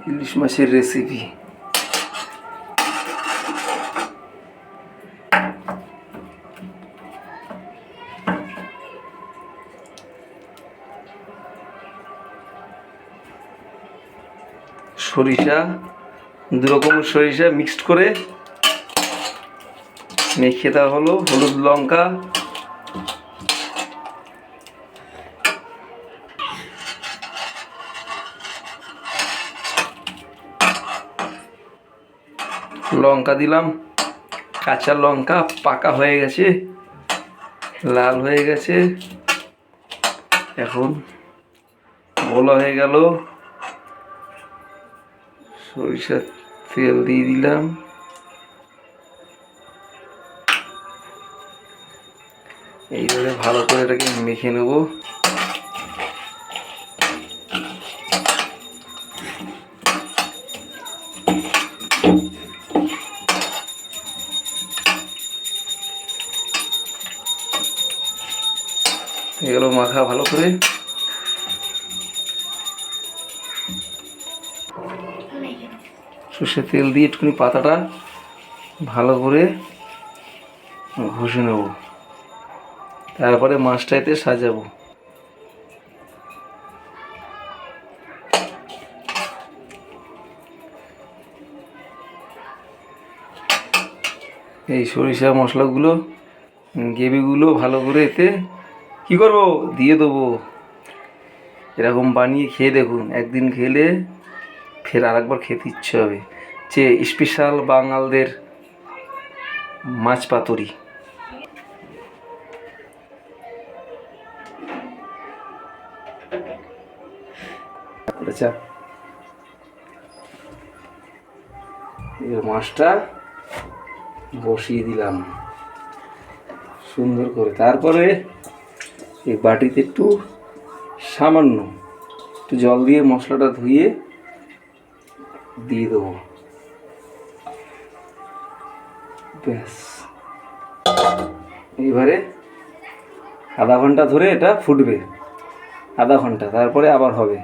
ইলিশ মাছের রেসিপি। সরিষা, দু রকমের সরিষা মিক্সড করে মেখে দেওয়া হলো, হলুদ লঙ্কা, লঙ্কা দিলাম, কাঁচা লঙ্কা পাকা হয়ে গেছে, লাল হয়ে গেছে, এখন বলা হয়ে গেল। সরিষার তেল দিয়ে দিলাম, এইভাবে ভালো করে এটাকে মেখে নেব। এগুলো মাখা ভালো করে। সর্ষের তেল দিয়ে একটুখানি পাতাটা ভালো করে ঘষে নেব, তারপরে মাছটা এতে সাজাবো। এই সরিষা মশলাগুলো, গ্রেভিগুলো ভালো করে এতে কী করবো দিয়ে দেবো। এরকম বানিয়ে খেয়ে দেখুন, একদিন খেলে ফের আরেকবার খেতে ইচ্ছে হবে। যে স্পেশাল বাঙালদের মাছ পাতুরি। আচ্ছা, এই মাছটা বসিয়ে দিলাম সুন্দর করে। তারপরে এই বাটিতে একটু সামান্য একটু জল দিয়ে মশলাটা ধুয়ে দিয়ে দেবো। ব্যাস, এইবারে আধা ঘন্টা ধরে এটা ফুটবে, আধা ঘন্টা, তারপরে আবার হবে।